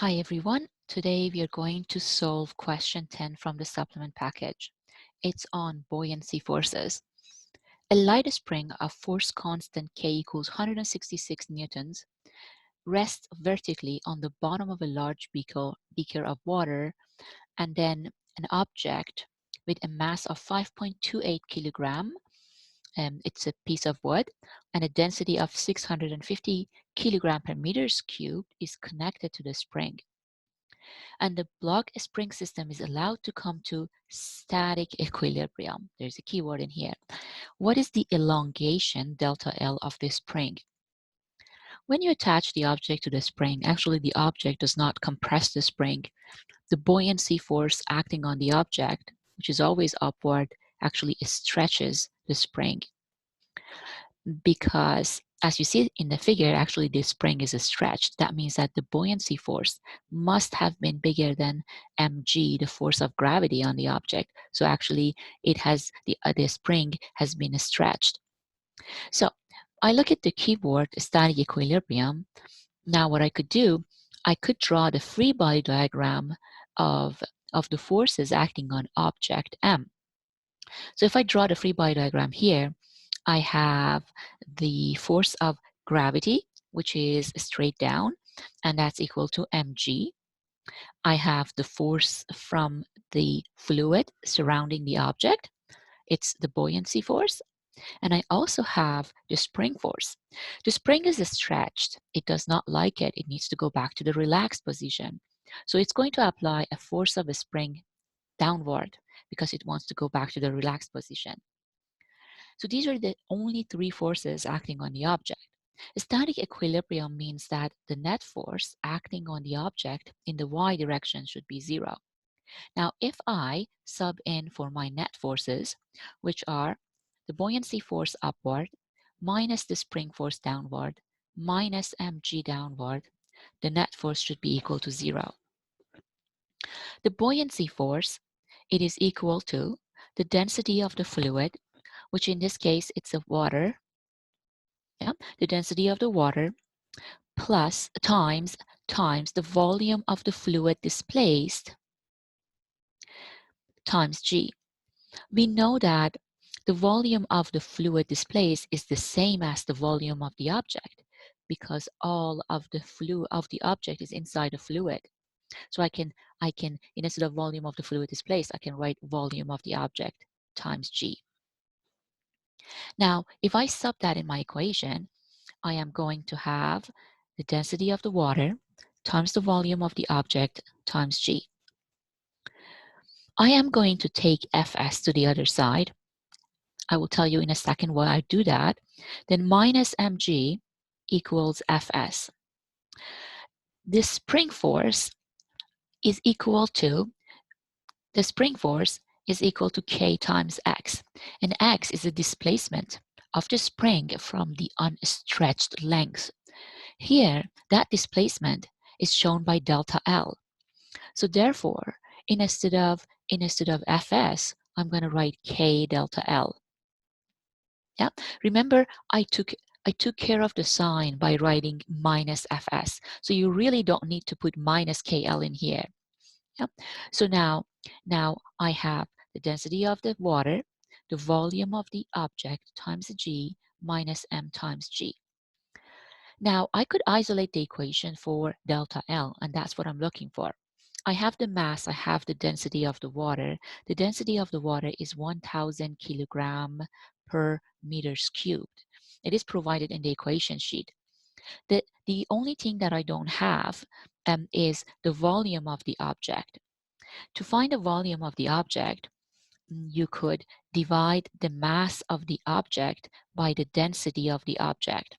Hi everyone, today we are going to solve question 10 from the supplement package. It's on buoyancy forces. A light spring of force constant K equals 166 newtons rests vertically on the bottom of a large beaker of water, and then an object with a mass of 5.28 kilogram, it's a piece of wood, and a density of 650 kilogram per meters cubed is connected to the spring. And the block spring system is allowed to come to static equilibrium. There's a keyword in here. What is the elongation delta L of this spring? When you attach the object to the spring, actually the object does not compress the spring. The buoyancy force acting on the object, which is always upward, actually stretches the spring. Because as you see in the figure, actually this spring is stretched. That means that the buoyancy force must have been bigger than mg, the force of gravity on the object. So actually it has the spring has been stretched. So I look at the keyword static equilibrium. Now what I could do, I could draw the free body diagram of the forces acting on object M. So if I draw the free body diagram here, I have the force of gravity, which is straight down, and that's equal to mg. I have the force from the fluid surrounding the object. It's the buoyancy force. And I also have the spring force. The spring is stretched. It does not like it. It needs to go back to the relaxed position. So it's going to apply a force of a spring downward because it wants to go back to the relaxed position. So these are the only three forces acting on the object. Static equilibrium means that the net force acting on the object in the y direction should be 0. Now, if I sub in for my net forces, which are the buoyancy force upward minus the spring force downward minus mg downward, the net force should be equal to 0. The buoyancy force, it is equal to the density of the fluid, which in this case it's of water, the density of the water plus times the volume of the fluid displaced times g. We know that the volume of the fluid displaced is the same as the volume of the object because all of the object is inside the fluid. So I can instead of volume of the fluid displaced, I can write volume of the object times g. Now, if I sub that in my equation, I am going to have the density of the water times the volume of the object times g. I am going to take Fs to the other side. I will tell you in a second why I do that. Then minus mg equals Fs. This spring force is equal to K times x. And x is the displacement of the spring from the unstretched length. Here, that displacement is shown by delta L. So therefore, instead of Fs, I'm going to write K delta L. Yeah, remember I took care of the sign by writing minus Fs. So you really don't need to put minus KL in here. Yeah. So now I have the density of the water, the volume of the object times g minus m times g. Now I could isolate the equation for delta L, and that's what I'm looking for. I have the mass, I have the density of the water. The density of the water is 1,000 kilogram per meters cubed. It is provided in the equation sheet. The only thing that I don't have is the volume of the object. To find the volume of the object, you could divide the mass of the object by the density of the object.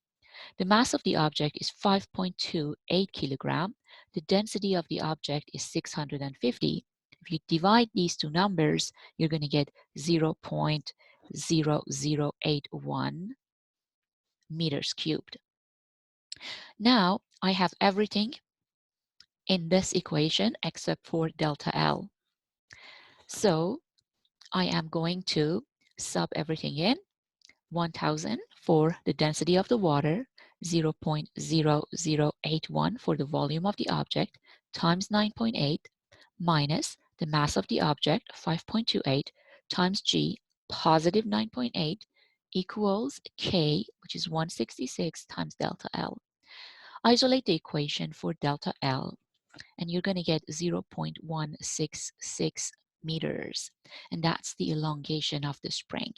The mass of the object is 5.28 kilogram. The density of the object is 650. If you divide these two numbers, you're going to get 0.0081 meters cubed. Now, I have everything in this equation except for delta L. So, I am going to sub everything in. 1,000 for the density of the water, 0.0081 for the volume of the object, times 9.8 minus the mass of the object, 5.28, times g, positive 9.8, equals k, which is 166 times delta L. Isolate the equation for delta L, and you're going to get 0.166 meters, and that's the elongation of the spring.